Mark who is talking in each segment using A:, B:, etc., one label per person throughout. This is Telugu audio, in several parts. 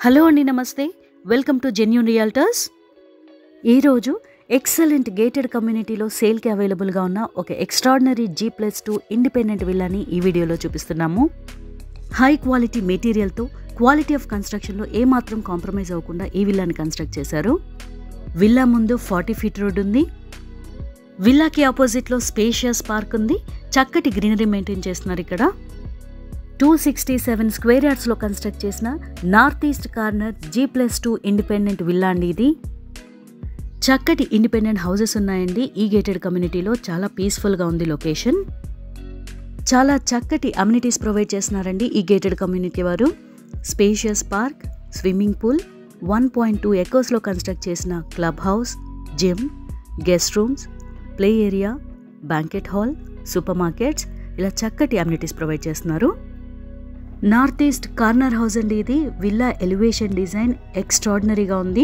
A: హలో అండి, నమస్తే. Welcome to genuine realtors. ఈరోజు ఎక్సలెంట్ గేటెడ్ కమ్యూనిటీలో సేల్కి అవైలబుల్గా ఉన్న ఒక ఎక్స్ట్రాడినరీ G+2 ఇండిపెండెంట్ విల్లాని ఈ వీడియోలో చూపిస్తున్నాము. హై క్వాలిటీ మెటీరియల్తో క్వాలిటీ ఆఫ్ కన్స్ట్రక్షన్లో ఏమాత్రం కాంప్రమైజ్ అవ్వకుండా ఈ విల్లాని కన్స్ట్రక్ట్ చేశారు. విల్లా ముందు 40 ఫీట్ రోడ్ ఉంది. విల్లాకి ఆపోజిట్లో స్పేషియస్ పార్క్ ఉంది. చక్కటి గ్రీనరీ మెయింటైన్ చేస్తున్నారు. ఇక్కడ 267 స్క్వేర్ యార్డ్స్లో కన్స్ట్రక్ట్ చేసిన north east corner G+2 independent villa అండి. ఇది చక్కటి ఇండిపెండెంట్ హౌసెస్ ఉన్నాయండి. ఈ గేటెడ్ కమ్యూనిటీలో చాలా పీస్ఫుల్గా ఉంది లొకేషన్. చాలా చక్కటి అమ్యూనిటీస్ ప్రొవైడ్ చేస్తున్నారండి ఈ గేటెడ్ కమ్యూనిటీ వారు. స్పేషియస్ పార్క్, స్విమ్మింగ్ పూల్, 1.2 ఎకర్స్లో కన్స్ట్రక్ట్ చేసిన club house, gym, guest rooms, play area, banquet hall, supermarkets, ఇలా చక్కటి అమ్యూనిటీస్ ప్రొవైడ్ చేస్తున్నారు. నార్త్ ఈస్ట్ కార్నర్ హౌస్ అండి ఇది. విల్లా ఎలివేషన్ డిజైన్ ఎక్స్ట్రాడినరీగా ఉంది.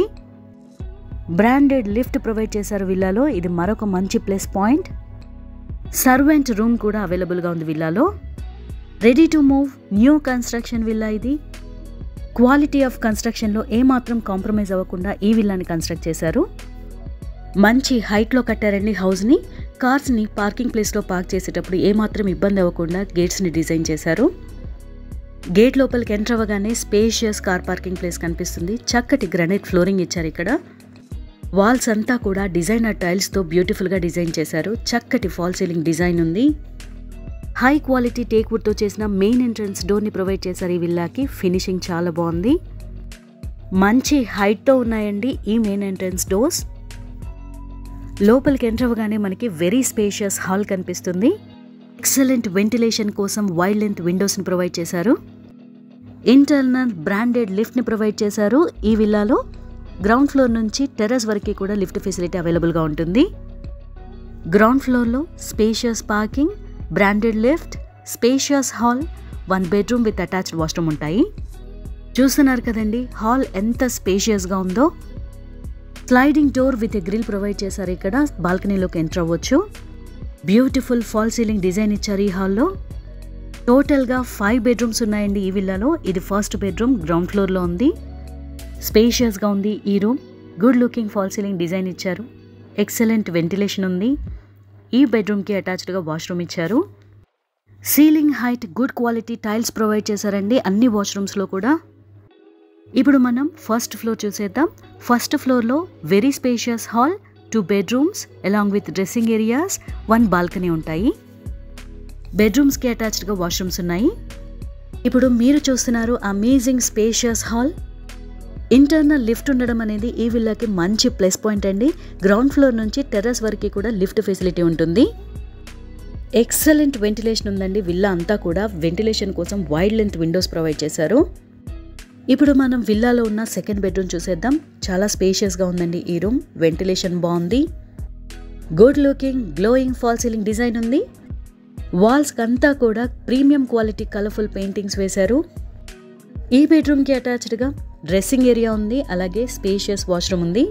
A: బ్రాండెడ్ లిఫ్ట్ ప్రొవైడ్ చేశారు విల్లాలో. ఇది మరొక మంచి ప్లస్ పాయింట్. సర్వెంట్ రూమ్ కూడా అవైలబుల్గా ఉంది విల్లాలో. Ready to move new construction villa ఇది. క్వాలిటీ ఆఫ్ కన్స్ట్రక్షన్లో ఏమాత్రం కాంప్రమైజ్ అవ్వకుండా ఈ విల్లాని కన్స్ట్రక్ట్ చేశారు. మంచి హైట్లో కట్టారండి హౌస్ని. కార్స్ని పార్కింగ్ ప్లేస్లో పార్క్ చేసేటప్పుడు ఏమాత్రం ఇబ్బంది అవ్వకుండా గేట్స్ని డిజైన్ చేశారు. గేట్ లోపలికి ఎంటర్ అవ్వగానే స్పేషియస్ కార్ పార్కింగ్ ప్లేస్ కనిపిస్తుంది. చక్కటి గ్రానైట్ ఫ్లోరింగ్ ఇచ్చారు. ఇక్కడ వాల్స్ అంతా కూడా డిజైనర్ టైల్స్తో బ్యూటిఫుల్గా డిజైన్ చేశారు. చక్కటి ఫాల్ సీలింగ్ డిజైన్ ఉంది. హై క్వాలిటీ టేక్ వుడ్తో చేసిన మెయిన్ ఎంట్రన్స్ డోర్ని ప్రొవైడ్ చేశారు ఈ విల్లాకి. ఫినిషింగ్ చాలా బాగుంది. మంచి హైట్తో ఉన్నాయండి ఈ మెయిన్ ఎంట్రన్స్ డోర్స్. లోపలికి ఎంటర్ అవ్వగానే మనకి వెరీ స్పేషియస్ హాల్ కనిపిస్తుంది. ఎక్సలెంట్ వెంటిలేషన్ కోసం వైడ్ లెంత్ విండోస్ని ప్రొవైడ్ చేశారు. ఇంటర్నల్ బ్రాండెడ్ లిఫ్ట్ని ప్రొవైడ్ చేశారు ఈ విల్లాలో. గ్రౌండ్ ఫ్లోర్ నుంచి టెర్రస్ వరకు కూడా లిఫ్ట్ ఫెసిలిటీ అవైలబుల్గా ఉంటుంది. గ్రౌండ్ ఫ్లోర్లో spacious parking, branded lift, spacious hall, 1 bedroom with attached washroom ఉంటాయి. చూస్తున్నారు కదండి హాల్ ఎంత స్పేషియస్గా ఉందో. Sliding door with grill provide చేశారు. ఇక్కడ బాల్కనీలోకి ఎంటర్ అవ్వచ్చు. బ్యూటిఫుల్ ఫాల్ సీలింగ్ డిజైన్ ఇచ్చారు ఈ హాల్లో. టోటల్గా 5 బెడ్రూమ్స్ ఉన్నాయండి ఈ విల్లాలో. ఇది ఫస్ట్ బెడ్రూమ్ గ్రౌండ్ ఫ్లోర్లో ఉంది. స్పేషియస్గా ఉంది ఈ room. Good looking fall ceiling design ఇచ్చారు. ఎక్సలెంట్ వెంటిలేషన్ ఉంది. ఈ బెడ్రూమ్కి అటాచ్డ్గా వాష్రూమ్ ఇచ్చారు. Ceiling height good quality tiles provide చేశారండి అన్ని వాష్రూమ్స్లో కూడా. ఇప్పుడు మనం ఫస్ట్ ఫ్లోర్ చూసేద్దాం. ఫస్ట్ ఫ్లోర్లో very spacious hall, 2 bedrooms along with dressing areas, 1 balcony ఉంటాయి. బెడ్రూమ్స్కి అటాచ్డ్గా వాష్రూమ్స్ ఉన్నాయి. ఇప్పుడు మీరు చూస్తున్నారు amazing spacious hall. Internal lift ఉండడం అనేది ఈ విల్లాకి మంచి ప్లస్ పాయింట్ అండి. గ్రౌండ్ ఫ్లోర్ నుంచి టెర్రస్ వరకు కూడా లిఫ్ట్ ఫెసిలిటీ ఉంటుంది. ఎక్సలెంట్ వెంటిలేషన్ ఉందండి విల్లా అంతా కూడా. వెంటిలేషన్ కోసం వైడ్ లెంత్ విండోస్ ప్రొవైడ్ చేశారు. ఇప్పుడు మనం విల్లాలో ఉన్న సెకండ్ బెడ్రూమ్ చూసేద్దాం. చాలా స్పేషియస్గా ఉందండి ఈ రూమ్. వెంటిలేషన్ బాగుంది. Good looking glowing fall ceiling design ఉంది. వాల్స్కి అంతా కూడా ప్రీమియం క్వాలిటీ కలర్ఫుల్ పెయింటింగ్స్ వేశారు. ఈ బెడ్రూమ్కి అటాచ్డ్గా డ్రెస్సింగ్ ఏరియా ఉంది. అలాగే స్పేషియస్ వాష్రూమ్ ఉంది.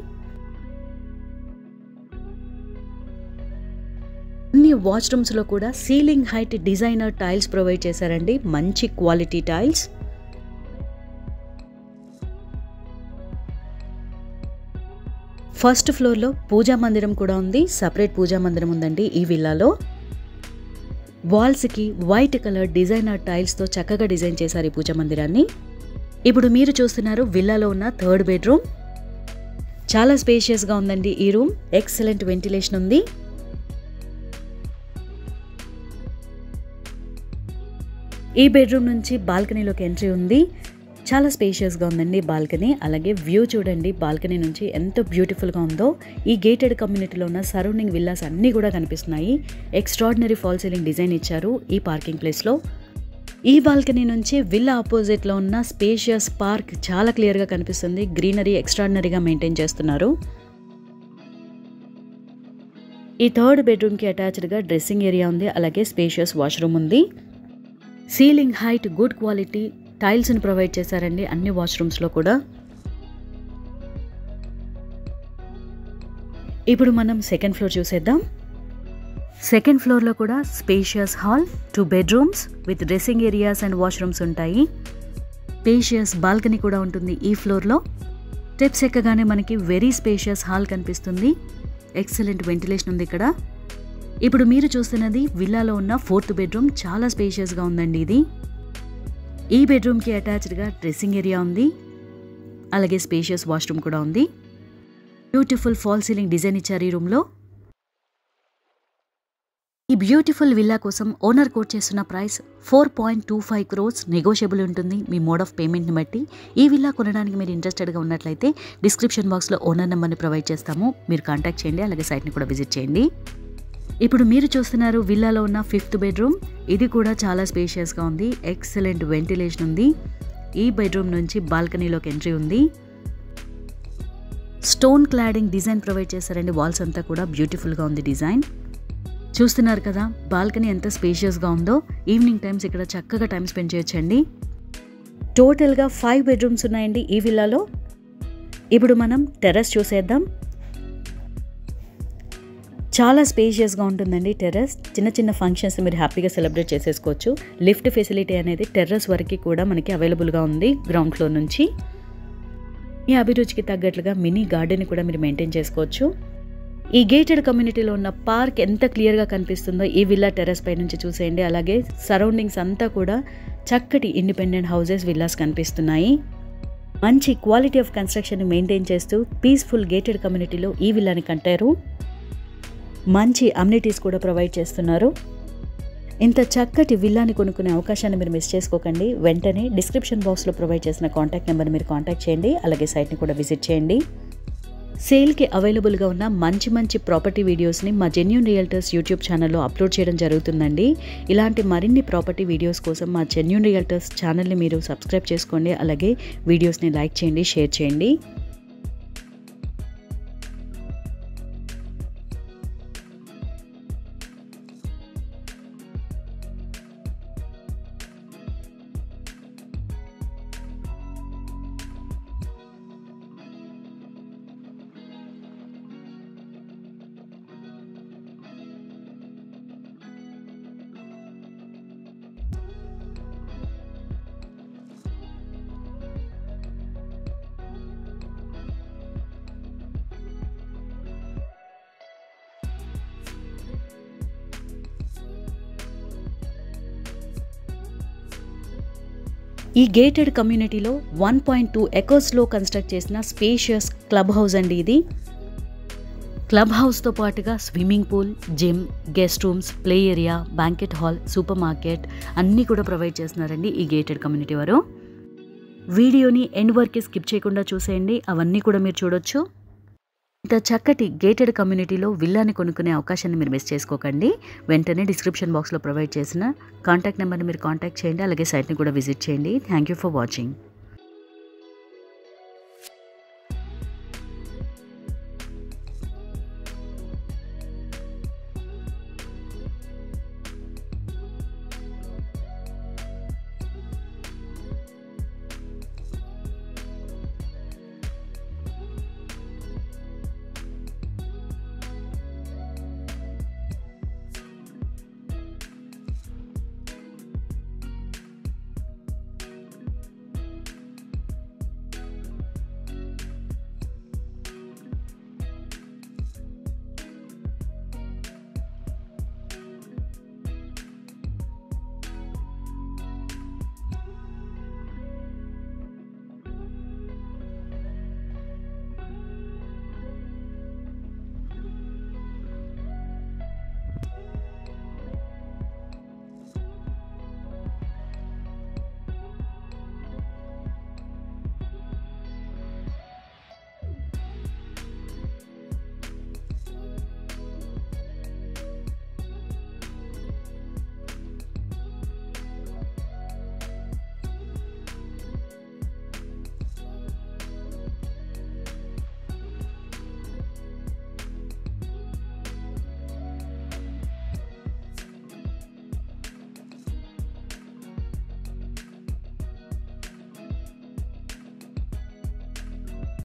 A: అన్ని వాష్రూమ్స్లో కూడా ceiling height designer tiles provide చేశారండి. మంచి క్వాలిటీ టైల్స్. ఫస్ట్ ఫ్లోర్లో పూజా మందిరం కూడా ఉంది. సపరేట్ పూజా మందిరం ఉందండి ఈ విల్లాలో. వాల్స్కి వైట్ కలర్ డిజైనర్ టైల్స్తో చక్కగా డిజైన్ చేశారు ఈ పూజా మందిరాన్ని. ఇప్పుడు మీరు చూస్తున్నారు విల్లాలో ఉన్న థర్డ్ బెడ్రూమ్. చాలా స్పేషియస్గా ఉందండి ఈ రూమ్. ఎక్సలెంట్ వెంటిలేషన్ ఉంది. ఈ బెడ్రూమ్ నుంచి బాల్కనీలోకి ఎంట్రీ ఉంది. చాలా స్పేషియస్గా ఉందండి బాల్కనీ. అలాగే వ్యూ చూడండి బాల్కనీ నుంచి ఎంత బ్యూటిఫుల్గా ఉందో. ఈ గేటెడ్ కమ్యూనిటీలో ఉన్న సరౌండింగ్ విల్లాస్ అన్నీ కూడా కనిపిస్తున్నాయి. ఎక్స్ట్రాడినరీ ఫాల్ సీలింగ్ డిజైన్ ఇచ్చారు ఈ పార్కింగ్ ప్లేస్లో. ఈ బాల్కనీ నుంచి విల్లా ఆపోజిట్లో ఉన్న స్పేషియస్ పార్క్ చాలా క్లియర్గా కనిపిస్తుంది. గ్రీనరీ ఎక్స్ట్రాడినరీగా మెయింటైన్ చేస్తున్నారు. ఈ థర్డ్ బెడ్రూమ్కి అటాచ్డ్గా డ్రెస్సింగ్ ఏరియా ఉంది. అలాగే స్పేషియస్ వాష్రూమ్ ఉంది. సీలింగ్ హైట్ గుడ్ క్వాలిటీ టైల్స్ని ప్రొవైడ్ చేశారండి అన్ని వాష్రూమ్స్లో కూడా. ఇప్పుడు మనం సెకండ్ ఫ్లోర్ చూసేద్దాం. సెకండ్ ఫ్లోర్లో కూడా spacious hall, 2 bedrooms with dressing areas and washrooms ఉంటాయి. స్పేషియస్ బాల్కనీ కూడా ఉంటుంది ఈ ఫ్లోర్లో. స్టెప్స్ ఎక్కగానే మనకి వెరీ స్పేషియస్ హాల్ కనిపిస్తుంది. ఎక్సలెంట్ వెంటిలేషన్ ఉంది ఇక్కడ. ఇప్పుడు మీరు చూస్తున్నది విల్లాలో ఉన్న 4th బెడ్రూమ్. చాలా స్పేషియస్గా ఉందండి ఇది. ఈ బెడ్రూమ్కి అటాచ్డ్గా డ్రెస్సింగ్ ఏరియా ఉంది, అలాగే స్పేషియస్ వాష్రూమ్ కూడా ఉంది. బ్యూటిఫుల్ ఫాల్ సీలింగ్ డిజైన్ ఇచ్చారు ఈ రూమ్లో. ఈ బ్యూటిఫుల్ విల్లా కోసం ఓనర్ కోట్ చేస్తున్న ప్రైస్ 4.25 crores. నెగోషియబుల్ ఉంటుంది మీ మోడ్ ఆఫ్ పేమెంట్ని బట్టి. ఈ విల్లా కొనడానికి మీరు ఇంట్రెస్టెడ్గా ఉన్నట్లయితే డిస్క్రిప్షన్ బాక్స్లో ఓనర్ నెంబర్ని ప్రొవైడ్ చేస్తాము, మీరు కాంటాక్ట్ చేయండి, అలాగే సైట్ని కూడా విజిట్ చేయండి. ఇప్పుడు మీరు చూస్తున్నారు విల్లాలో ఉన్న 5th బెడ్రూమ్. ఇది కూడా చాలా స్పేషియస్గా ఉంది, ఎక్సలెంట్ వెంటిలేషన్ ఉంది. ఈ బెడ్రూమ్ నుంచి బాల్కనీలోకి ఎంట్రీ ఉంది. స్టోన్ క్లాడింగ్ డిజైన్ ప్రొవైడ్ చేశారండి. వాల్స్ అంతా కూడా బ్యూటిఫుల్గా ఉంది డిజైన్. చూస్తున్నారు కదా బాల్కనీ ఎంత స్పేషియస్గా ఉందో. ఈవినింగ్ టైమ్స్ ఇక్కడ చక్కగా టైం స్పెండ్ చేయొచ్చండి. టోటల్గా 5 బెడ్రూమ్స్ ఉన్నాయండి ఈ విల్లాలో. ఇప్పుడు మనం టెర్రస్ చూసేద్దాం. చాలా స్పేషియస్గా ఉంటుందండి టెర్రస్. చిన్న చిన్న ఫంక్షన్స్ మీరు హ్యాపీగా సెలబ్రేట్ చేసేసుకోవచ్చు. లిఫ్ట్ ఫెసిలిటీ అనేది టెర్రస్ వరకు కూడా మనకి అవైలబుల్గా ఉంది గ్రౌండ్ ఫ్లోర్ నుంచి. మీ అభిరుచికి తగ్గట్లుగా మినీ గార్డెన్ కూడా మీరు మెయింటైన్ చేసుకోవచ్చు. ఈ గేటెడ్ కమ్యూనిటీలో ఉన్న పార్క్ ఎంత క్లియర్గా కనిపిస్తుందో ఈ విల్లా టెర్రస్ పై నుంచి చూసేయండి. అలాగే సరౌండింగ్స్ అంతా కూడా చక్కటి ఇండిపెండెంట్ హౌసెస్, విల్లాస్ కనిపిస్తున్నాయి. మంచి క్వాలిటీ ఆఫ్ కన్స్ట్రక్షన్ మెయింటైన్ చేస్తూ పీస్ఫుల్ గేటెడ్ కమ్యూనిటీలో ఈ విల్లాని కట్టారు. మంచి అమ్యూనిటీస్ కూడా ప్రొవైడ్ చేస్తున్నారు. ఇంత చక్కటి విల్లాని కొనుక్కునే అవకాశాన్ని మీరు మిస్ చేసుకోకండి. వెంటనే డిస్క్రిప్షన్ బాక్స్లో ప్రొవైడ్ చేసిన కాంటాక్ట్ నెంబర్ని మీరు కాంటాక్ట్ చేయండి, అలాగే సైట్ని కూడా విజిట్ చేయండి. సేల్కి అవైలబుల్గా ఉన్న మంచి మంచి ప్రాపర్టీ వీడియోస్ని మా జెన్యూన్ రియల్టర్స్ యూట్యూబ్ ఛానల్లో అప్లోడ్ చేయడం జరుగుతుందండి. ఇలాంటి మరిన్ని ప్రాపర్టీ వీడియోస్ కోసం మా జెన్యూన్ రియల్టర్స్ ఛానల్ని మీరు సబ్స్క్రైబ్ చేసుకోండి, అలాగే వీడియోస్ని లైక్ చేయండి, షేర్ చేయండి. ఈ గేటెడ్ కమ్యూనిటీలో 1.2 acresలో కన్స్ట్రక్ట్ చేసిన స్పేషియస్ క్లబ్ హౌస్ అండి ఇది. క్లబ్ హౌస్తో పాటుగా swimming pool, gym, guest rooms, play area, banquet hall, super market అన్నీ కూడా ప్రొవైడ్ చేస్తున్నారండి ఈ గేటెడ్ కమ్యూనిటీ వారు. వీడియోని ఎండ్ వరకు స్కిప్ చేయకుండా చూసేయండి, అవన్నీ కూడా మీరు చూడొచ్చు. ఇంత చక్కటి గేటెడ్ కమ్యూనిటీలో విల్లాని కొనుక్కునే అవకాశాన్ని మీరు మిస్ చేసుకోకండి. వెంటనే డిస్క్రిప్షన్ బాక్స్లో ప్రొవైడ్ చేసిన కాంటాక్ట్ నెంబర్ని మీరు కాంటాక్ట్ చేయండి, అలాగే సైట్ని కూడా విజిట్ చేయండి. Thank you for watching.